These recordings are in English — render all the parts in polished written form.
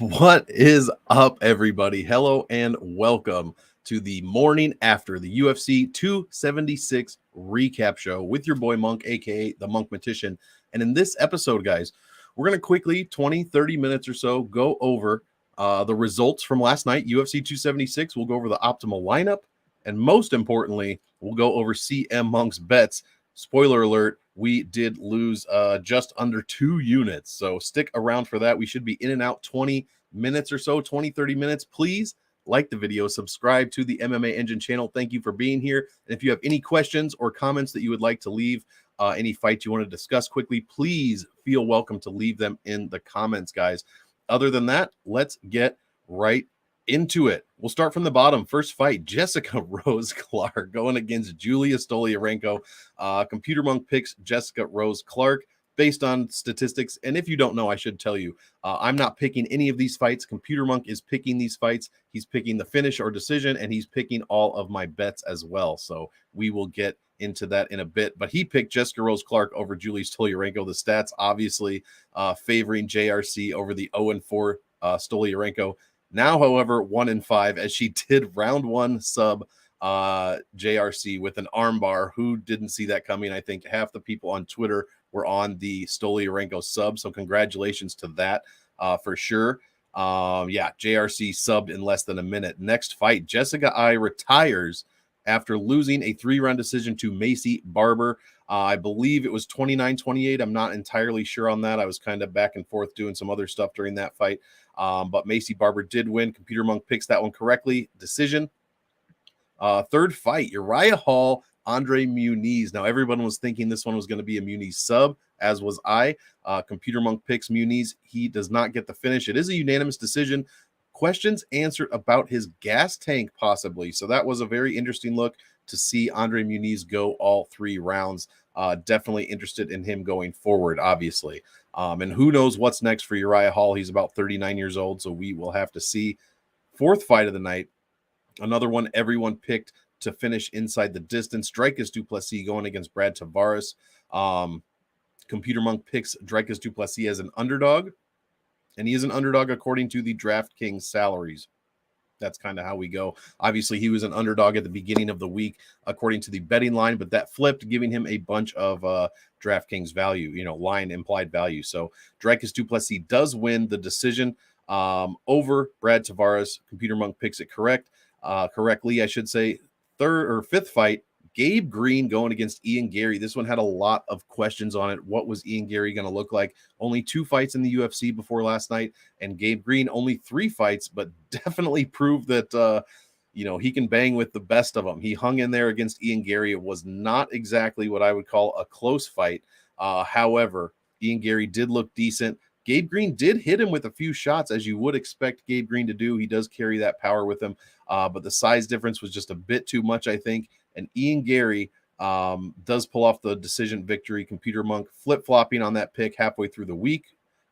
What is up, everybody? Hello and welcome to the morning after the UFC 276 recap show with your boy Monk, aka the Monkmatician. And in this episode, guys, we're going to quickly 20-30 minutes or so go over the results from last night, UFC 276. We'll go over the optimal lineup, and most importantly, we'll go over CM Monk's bets. Spoiler alert, we did lose just under 2 units. So stick around for that. We should be in and out 20 minutes or so, 20-30 minutes. Please like the video, subscribe to the MMA Engine channel. Thank you for being here. And if you have any questions or comments that you would like to leave, any fights you want to discuss quickly, please feel welcome to leave them in the comments, guys. Other than that, let's get right into it. We'll start from the bottom. First fight, Jessica Rose Clark going against Julia Stoliarenko. Computer Monk picks Jessica Rose Clark based on statistics. And if you don't know, I should tell you, I'm not picking any of these fights. Computer Monk is picking these fights. He's picking the finish or decision, and he's picking all of my bets as well. So we will get into that in a bit. But he picked Jessica Rose Clark over Julia Stoliarenko. The stats obviously favoring JRC over the 0-4 Stoliarenko. Now, however, 1-5, as she did round one sub JRC with an armbar. Who didn't see that coming? I think half the people on Twitter were on the Stoliarenko sub. So congratulations to that for sure. Yeah, JRC subbed in less than a minute. Next fight, Jessica I retires after losing a 3-round decision to Macy Barber. I believe it was 29-28. I'm not entirely sure on that. I was kind of back and forth doing some other stuff during that fight. But Macy Barber did win. Computer Monk picks that one correctly. Decision. Third fight, Uriah Hall, Andre Muniz. Now, everyone was thinking this one was going to be a Muniz sub, as was I. Computer Monk picks Muniz. He does not get the finish. It is a unanimous decision. Questions answered about his gas tank, possibly. So that was a very interesting look to see Andre Muniz go all 3 rounds. Definitely interested in him going forward, obviously. And who knows what's next for Uriah Hall. He's about 39 years old, so we will have to see. Fourth fight of the night, another one everyone picked to finish inside the distance. Dricus du Plessis going against Brad Tavares. Computer Monk picks Dricus du Plessis as an underdog, and he is an underdog according to the DraftKings salaries. That's kind of how we go. Obviously, he was an underdog at the beginning of the week, according to the betting line, but that flipped, giving him a bunch of DraftKings value, line implied value. So Dricus du Plessis does win the decision over Brad Tavares. Computer Monk picks it correctly, I should say. Fifth fight, Gabe Green going against Ian Gary. This one had a lot of questions on it. What was Ian Gary going to look like? Only 2 fights in the UFC before last night, and Gabe Green only 3 fights, but definitely proved that he can bang with the best of them. He hung in there against Ian Gary. It was not exactly what I would call a close fight. However, Ian Gary did look decent. Gabe Green did hit him with a few shots, as you would expect Gabe Green to do. He does carry that power with him, but the size difference was just a bit too much, I think. And Ian Gary does pull off the decision victory. Computer Monk flip-flopping on that pick halfway through the week,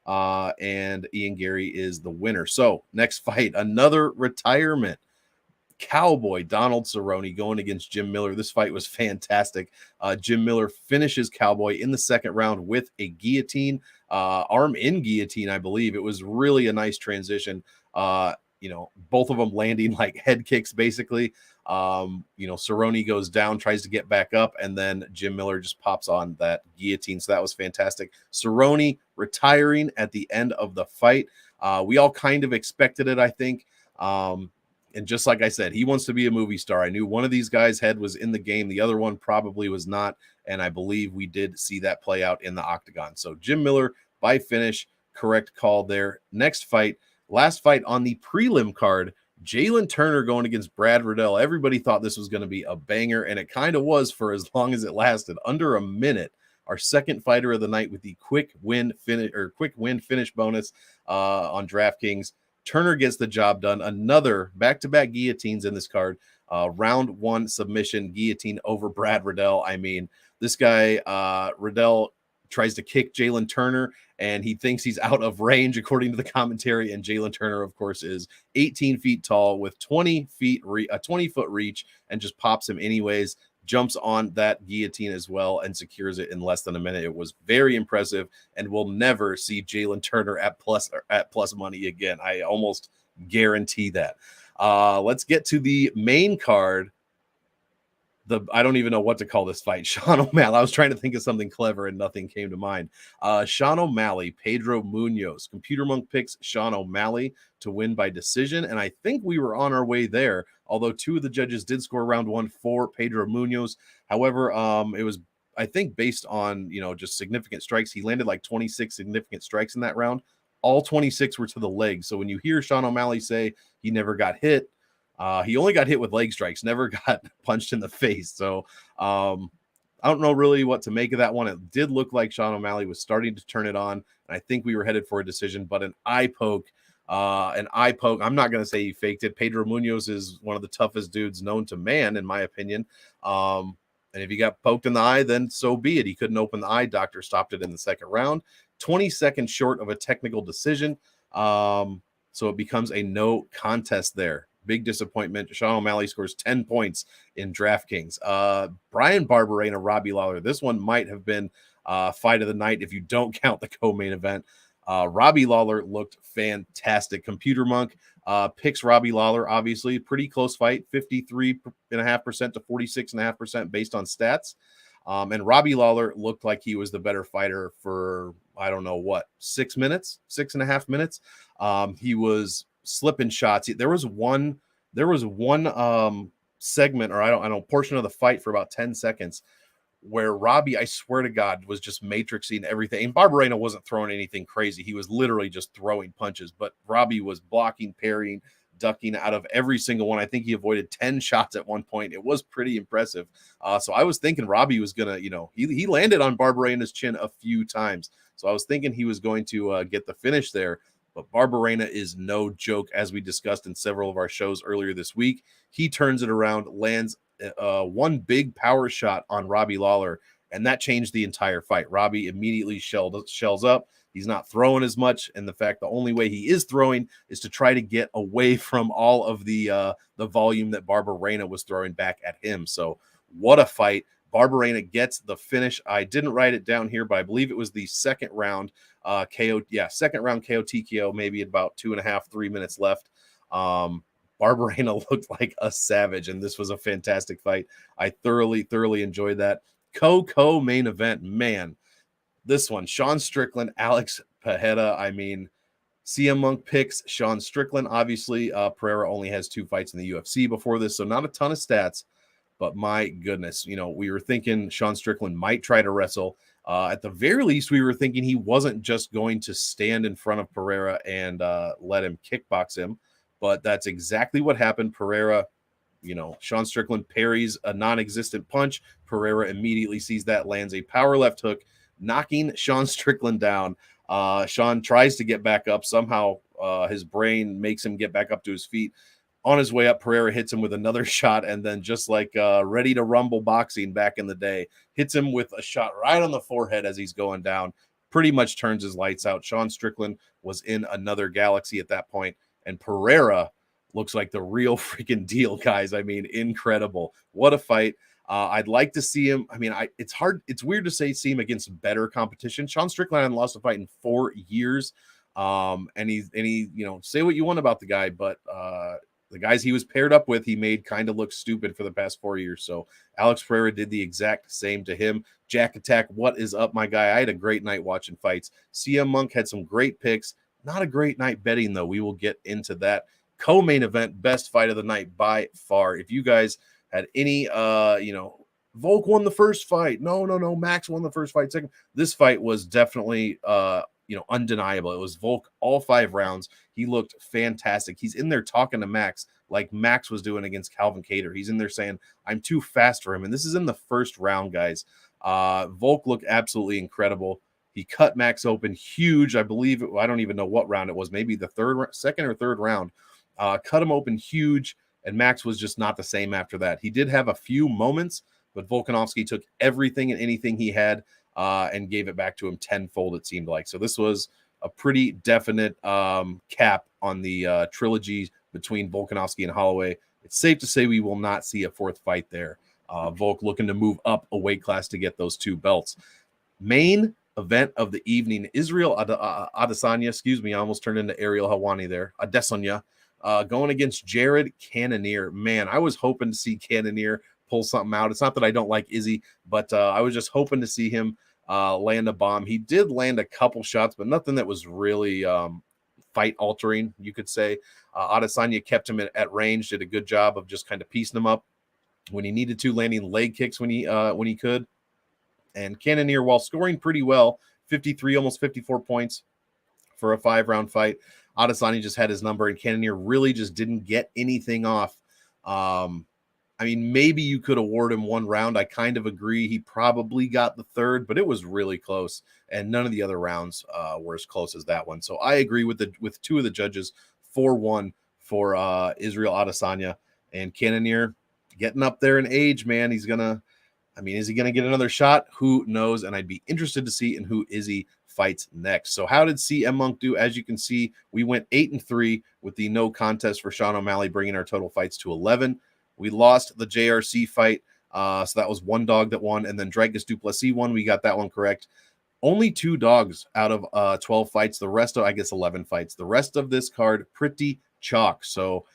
and Ian Gary is the winner. So next fight, another retirement. Cowboy Donald Cerrone going against Jim Miller. This fight was fantastic. Jim Miller finishes Cowboy in the second round with a guillotine, arm in guillotine, I believe. It was really a nice transition. Both of them landing like head kicks, basically. Cerrone goes down, tries to get back up, and then Jim Miller just pops on that guillotine. So that was fantastic. Cerrone retiring at the end of the fight. We all kind of expected it, I think. And just like I said, he wants to be a movie star. I knew one of these guys' head was in the game. The other one probably was not. And I believe we did see that play out in the octagon. So Jim Miller by finish, correct call there. Next fight, last fight on the prelim card, Jalen Turner going against Brad Riddell. Everybody thought this was going to be a banger, and it kind of was for as long as it lasted, under a minute. Our second fighter of the night with the quick win finish bonus on DraftKings. Turner gets the job done. Another back-to-back guillotines in this card. Round 1 submission guillotine over Brad Riddell. I mean, this guy, Riddell, tries to kick Jalen Turner, and he thinks he's out of range, according to the commentary. And Jalen Turner, of course, is 18 feet tall with 20-foot reach and just pops him anyways. jumps on that guillotine as well and secures it in less than a minute. It was very impressive, and we'll never see Jalen Turner at plus money again. I almost guarantee that. Let's get to the main card. I don't even know what to call this fight. Sean O'Malley. I was trying to think of something clever and nothing came to mind. Sean O'Malley, Pedro Munoz. Computer Monk picks Sean O'Malley to win by decision, and I think we were on our way there, although two of the judges did score round one for Pedro Munoz. However, it was, I think, based on, just significant strikes. He landed like 26 significant strikes in that round. All 26 were to the leg. So when you hear Sean O'Malley say he never got hit, he only got hit with leg strikes, never got punched in the face. So I don't know really what to make of that one. It did look like Sean O'Malley was starting to turn it on, and I think we were headed for a decision, but an eye poke. I'm not going to say he faked it. Pedro Munoz is one of the toughest dudes known to man, in my opinion. And if he got poked in the eye, then so be it. He couldn't open the eye. Doctor stopped it in the second round. 20 seconds short of a technical decision. So it becomes a no contest there. Big disappointment. Sean O'Malley scores 10 points in DraftKings. Brian Barberena, Robbie Lawler. This one might have been fight of the night if you don't count the co-main event. Robbie Lawler looked fantastic. Computer Monk picks Robbie Lawler, obviously. Pretty close fight, 53.5% to 46.5% based on stats. And Robbie Lawler looked like he was the better fighter for, I don't know what, 6.5 minutes. He was slipping shots. There was one segment, or I don't portion of the fight for about 10 seconds where Robbie, I swear to God, was just matrixing everything. And Barberena wasn't throwing anything crazy. He was literally just throwing punches, but Robbie was blocking, parrying, ducking out of every single one. I think he avoided 10 shots at one point. It was pretty impressive. So I was thinking Robbie was going to, he landed on Barberena's chin a few times. So I was thinking he was going to get the finish there. But Barberena is no joke, as we discussed in several of our shows earlier this week. He turns it around, lands one big power shot on Robbie Lawler, and that changed the entire fight. Robbie immediately shells up. He's not throwing as much, and the fact the only way he is throwing is to try to get away from all of the volume that Barberena was throwing back at him. So what a fight. Barberena gets the finish. I didn't write it down here, but I believe it was the second round KO. Yeah, second round KO TKO, maybe about 2.5-3 minutes left. Barberena looked like a savage, and this was a fantastic fight. I thoroughly enjoyed that. Co-main event, man. This one, Sean Strickland, Alex Pereira. I mean, CM Monk picks Sean Strickland. Obviously, Pereira only has 2 fights in the UFC before this, so not a ton of stats. But my goodness, we were thinking Sean Strickland might try to wrestle. At the very least, we were thinking he wasn't just going to stand in front of Pereira and let him kickbox him. But that's exactly what happened. Pereira, Sean Strickland parries a non-existent punch. Pereira immediately sees that, lands a power left hook, knocking Sean Strickland down. Sean tries to get back up. Somehow his brain makes him get back up to his feet. On his way up, Pereira hits him with another shot, and then just like Ready to Rumble boxing back in the day, hits him with a shot right on the forehead as he's going down. Pretty much turns his lights out. Sean Strickland was in another galaxy at that point, and Pereira looks like the real freaking deal, guys. I mean, incredible. What a fight. I'd like to see him. I mean, it's weird to see him against better competition. Sean Strickland hadn't lost a fight in 4 years. And he, say what you want about the guy, but the guys he was paired up with, he made kind of look stupid for the past 4 years. So Alex Pereira did the exact same to him. Jack Attack, what is up, my guy? I had a great night watching fights. CM Monk had some great picks. Not a great night betting, though. We will get into that. Co-main event, best fight of the night by far. If you guys had any, Volk won the first fight. No, Max won the first fight. Second, this fight was definitely, undeniable. It was Volk all 5 rounds. He looked fantastic. He's in there talking to Max like Max was doing against Calvin Kattar. He's in there saying, I'm too fast for him. And this is in the first round, guys. Volk looked absolutely incredible. He cut Max open huge. I believe, I don't even know what round it was. Maybe the second or third round. Cut him open huge. And Max was just not the same after that. He did have a few moments, but Volkanovski took everything and anything he had and gave it back to him tenfold, it seemed like. So this was a pretty definite cap on the trilogy between Volkanovski and Holloway. It's safe to say we will not see a fourth fight there. Volk looking to move up a weight class to get those 2 belts. Main event of the evening, Israel Adesanya, excuse me, I almost turned into Ariel Helwani there, Adesanya, going against Jared Cannonier. Man, I was hoping to see Cannonier pull something out. It's not that I don't like Izzy, but I was just hoping to see him land a bomb. He did land a couple shots, but nothing that was really fight altering, you could say. Adesanya kept him at range, did a good job of just kind of piecing him up when he needed to, landing leg kicks when he could. And Cannonier, while scoring pretty well, 53, almost 54 points for a 5-round fight, Adesanya just had his number, and Cannonier really just didn't get anything off. I mean, maybe you could award him 1 round. I kind of agree. He probably got the 3rd, but it was really close, and none of the other rounds were as close as that one. So I agree with 2 of the judges, 4-1 for Israel Adesanya. And Cannonier getting up there in age, man. Is he going to get another shot? Who knows? And I'd be interested to see in who Izzy fights next. So how did CM Monk do? As you can see, we went 8-3 with the no contest for Sean O'Malley, bringing our total fights to 11. We lost the JRC fight. So that was 1 dog that won. And then Dricus du Plessis won. We got that one correct. Only 2 dogs out of 12 fights. The rest of, 11 fights. The rest of this card, pretty chalk. So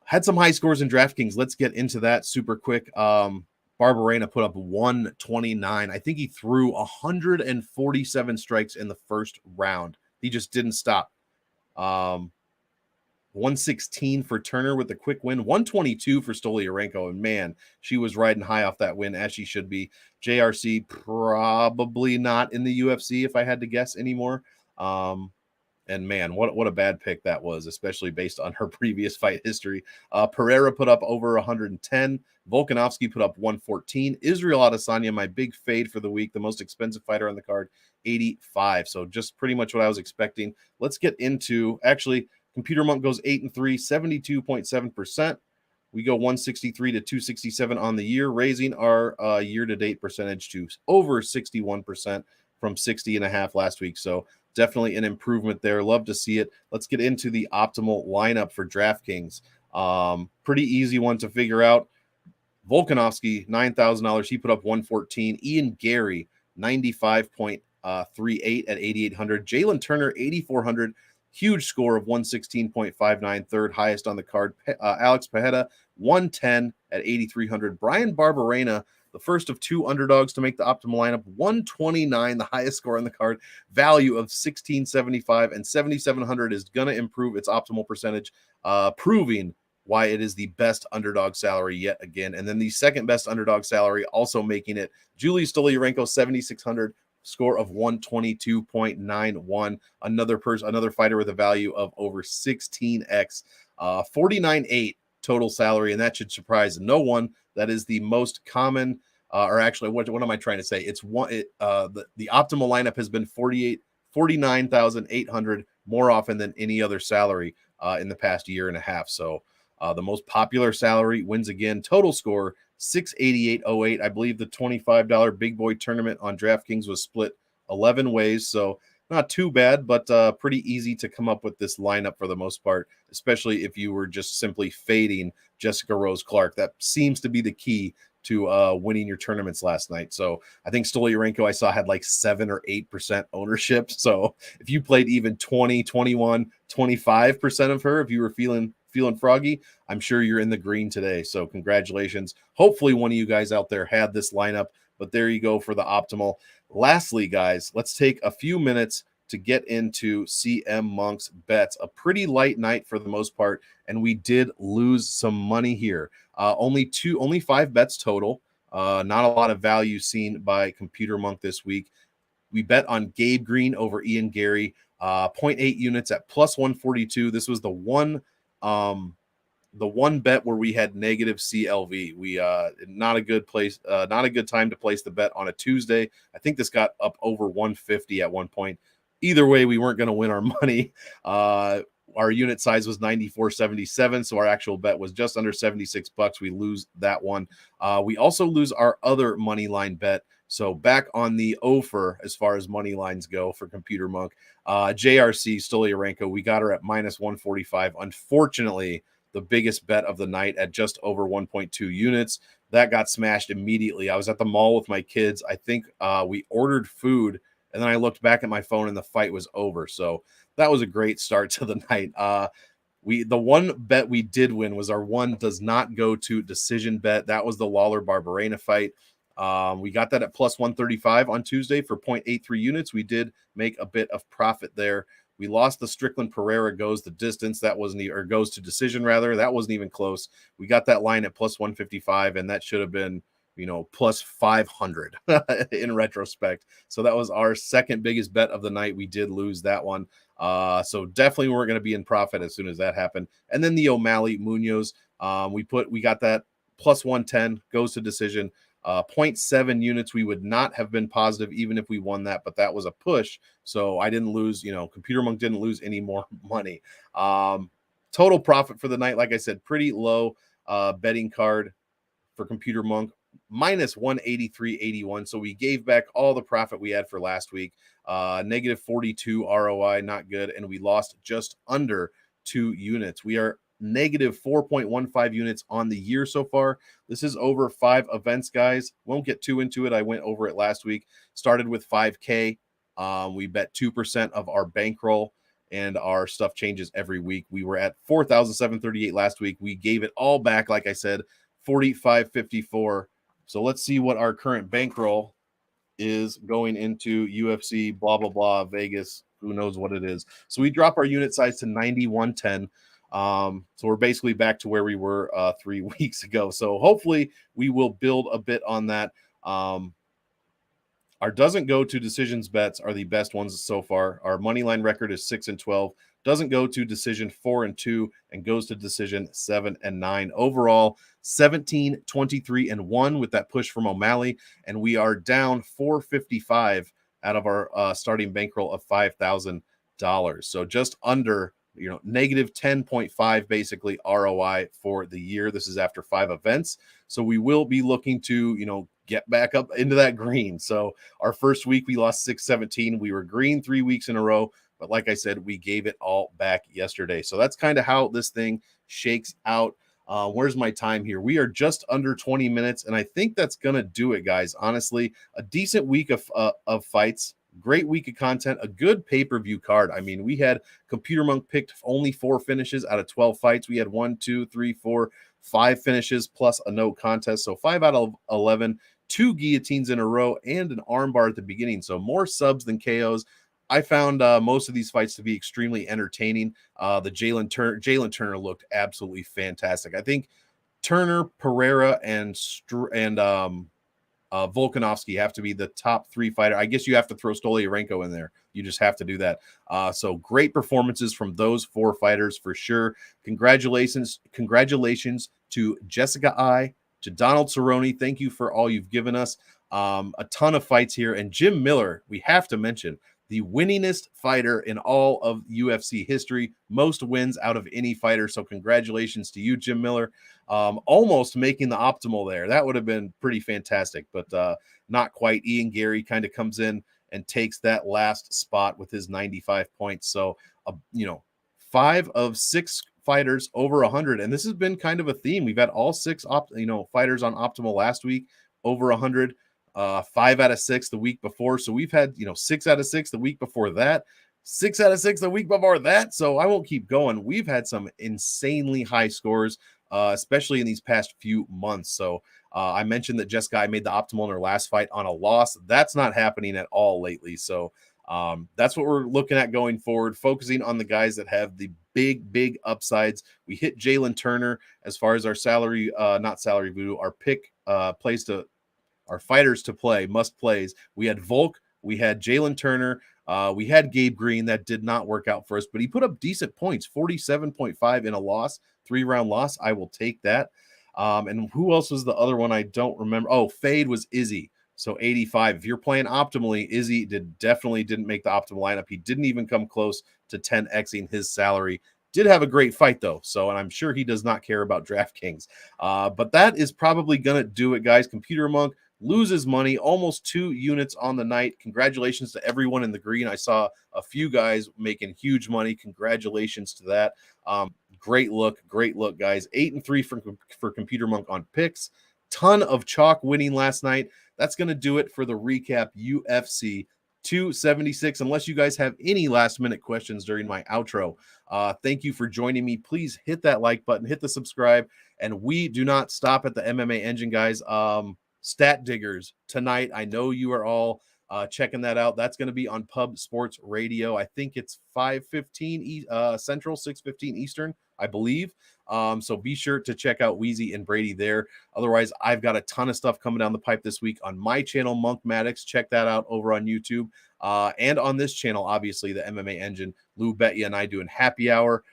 had some high scores in DraftKings. Let's get into that super quick. Barberena put up 129. I think he threw 147 strikes in the first round. He just didn't stop. 116 for Turner with a quick win. 122 for Stoliarenko. And man, she was riding high off that win, as she should be. JRC probably not in the UFC if I had to guess anymore. And man, what a bad pick that was, especially based on her previous fight history. Pereira put up over 110. Volkanovski put up 114. Israel Adesanya, my big fade for the week, the most expensive fighter on the card, 85. So just pretty much what I was expecting. Let's get into, actually, Computer Monk goes 8-3, 72.7%. We go 163 to 267 on the year, raising our year-to-date percentage to over 61% from 60.5 last week. So definitely an improvement there. Love to see it. Let's get into the optimal lineup for DraftKings. Pretty easy one to figure out. Volkanovski, $9,000. He put up 114. Ian Gary, 95.38 at 8,800. Jalen Turner, 8,400. Huge score of 116.59, third highest on the card. Alex Pajeda, 110 at 8,300. Brian Barberena, the first of 2 underdogs to make the optimal lineup, 129, the highest score on the card, value of 1,675, and 7,700 is going to improve its optimal percentage, proving why it is the best underdog salary yet again. And then the second best underdog salary, also making it, Julie Stoliarenko, 7,600, score of 122.91. Another fighter with a value of over 16x, 49.8 total salary, and that should surprise no one. That is the most common, or actually, what am I trying to say? It's the optimal lineup has been 49,800 more often than any other salary in the past year and a half. So the most popular salary wins again. Total score 688.08. I believe the $25 big boy tournament on DraftKings was split 11 ways, so not too bad, but pretty easy to come up with this lineup for the most part, especially if you were just simply fading Jessica Rose Clark. That seems to be the key to winning your tournaments last night. So I think Stoliarenko I saw had like 7 or 8% ownership. So if you played even 20, 21, 25% of her, if you were feeling froggy, I'm sure you're in the green today. So congratulations. Hopefully one of you guys out there had this lineup, but there you go for the optimal. Lastly, guys, let's take a few minutes to get into CM Monk's bets. A pretty light night for the most part, and we did lose some money here. Only 5 bets total. Not a lot of value seen by Computer Monk this week. We bet on Gabe Green over Ian Gary, 0.8 units at plus 142. This was the one bet where we had negative CLV. We not a good place, not a good time to place the bet on a Tuesday. I think this got up over 150 at one point. Either way, we weren't going to win our money. Our unit size was 94.77, so our actual bet was just under $76. We lose that one. We also lose our other money line bet. So back on the offer as far as money lines go for Computer Monk. JRC Stoliarenko, we got her at minus 145. Unfortunately, the biggest bet of the night at just over 1.2 units. That got smashed immediately. I was at the mall with my kids. I think we ordered food, and then I looked back at my phone and the fight was over. So that was a great start to the night. The one bet we did win was our one does not go to decision bet. That was the Lawler Barberena fight. We got that at plus 135 on Tuesday for 0.83 units. We did make a bit of profit there. We lost the Strickland Pereira goes the distance. That wasn't, or goes to decision rather. That wasn't even close. We got that line at plus 155, and that should have been, plus 500 in retrospect. So that was our second biggest bet of the night. We did lose that one. So definitely we're going to be in profit as soon as that happened. And then the O'Malley Munoz, we got that plus 110 goes to decision. 0.7 units. We would not have been positive even if we won that, but that was a push. So I didn't lose, Computer Monk didn't lose any more money. Total profit for the night, like I said, pretty low betting card for Computer Monk, minus 183.81. So we gave back all the profit we had for last week. Negative 42 ROI, not good. And we lost just under 2 units. We are negative 4.15 units on the year so far. This is over 5 events, guys. Won't get too into it. I went over it last week. Started with 5K. We bet 2% of our bankroll, and our stuff changes every week. We were at 4,738 last week. We gave it all back, like I said, 45.54. So let's see what our current bankroll is going into UFC, blah, blah, blah, Vegas. Who knows what it is. So we drop our unit size to 91.10. So we're basically back to where we were 3 weeks ago. So hopefully we will build a bit on that. Our doesn't go to decisions bets are the best ones so far. Our money line record is 6-12. Doesn't go to decision 4-2 and goes to decision 7-9. Overall, 17, 23-1 with that push from O'Malley. And we are down 455 out of our starting bankroll of $5,000. So just under negative 10.5 basically ROI for the year. This is after 5 events. So we will be looking to, get back up into that green. So our first week, we lost 617. We were green 3 weeks in a row. But like I said, we gave it all back yesterday. So that's kind of how this thing shakes out. Where's my time here? We are just under 20 minutes. And I think that's going to do it, guys. Honestly, a decent week of fights. Great week of content, a good pay-per-view card. I mean, we had Computer Monk picked only 4 finishes out of 12 fights. We had 1, 2, 3, 4, 5 finishes plus a no contest. So 5 out of 11, 2 guillotines in a row, and an armbar at the beginning. So more subs than KOs. I found most of these fights to be extremely entertaining. The Jalen Turner looked absolutely fantastic. I think Turner, Pereira, and Volkanovski have to be the top 3 fighter. I guess you have to throw Stoliarenko in there. You just have to do that. So great performances from those 4 fighters for sure. Congratulations to Jessica I, to Donald Cerrone. Thank you for all you've given us. A ton of fights here. And Jim Miller, we have to mention, the winningest fighter in all of UFC history, most wins out of any fighter. So congratulations to you, Jim Miller. Almost making the optimal there. That would have been pretty fantastic, but not quite. Ian Gary kind of comes in and takes that last spot with his 95 points. So, 5 of 6 fighters over 100. And this has been kind of a theme. We've had all 6 fighters on optimal last week over 100. 5 out of 6 the week before. So we've had, 6 out of 6 the week before that, 6 out of 6 the week before that. So I won't keep going. We've had some insanely high scores, especially in these past few months. So I mentioned that Jessica I made the optimal in her last fight on a loss. That's not happening at all lately. So that's what we're looking at going forward, focusing on the guys that have the big upsides. We hit Jalen Turner as far as our salary, not salary voodoo, our pick plays to our fighters to play, must plays. We had Volk, we had Jalen Turner, we had Gabe Green. That did not work out for us, but he put up decent points, 47.5 in a loss, 3-round loss. I will take that. And who else was the other one? I don't remember. Oh, Fade was Izzy. So 85. If you're playing optimally, Izzy definitely didn't make the optimal lineup. He didn't even come close to 10xing his salary. Did have a great fight, though. So, and I'm sure he does not care about DraftKings. But that is probably going to do it, guys. Computer Monk loses money, almost 2 units on the night. Congratulations to everyone in the green. I saw a few guys making huge money. Congratulations to that. Great look, guys. 8-3 for Computer Monk on picks. Ton of chalk winning last night. That's going to do it for the recap UFC 276. Unless you guys have any last minute questions during my outro, thank you for joining me. Please hit that like button, hit the subscribe, and we do not stop at the MMA engine, guys. Stat Diggers tonight. I know you are all checking that out. That's going to be on Pub Sports Radio. I think it's 5:15 Central, 6:15 Eastern, I believe. So be sure to check out Wheezy and Brady there. Otherwise, I've got a ton of stuff coming down the pipe this week on my channel, Monk Maddox. Check that out over on YouTube. And on this channel, obviously, the MMA Engine. Lou Betya and I doing happy hour.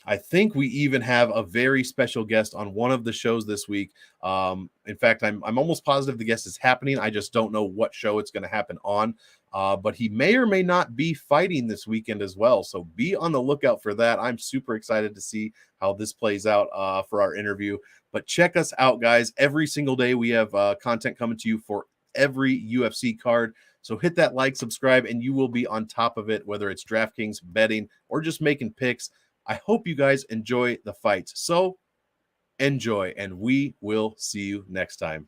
I think we even have a very special guest on one of the shows this week. In fact, I'm almost positive the guest is happening. I just don't know what show it's going to happen on. But he may or may not be fighting this weekend as well. So be on the lookout for that. I'm super excited to see how this plays out for our interview. But check us out, guys. Every single day we have content coming to you for every UFC card. So hit that like, subscribe, and you will be on top of it, whether it's DraftKings, betting, or just making picks. I hope you guys enjoy the fights. So enjoy, and we will see you next time.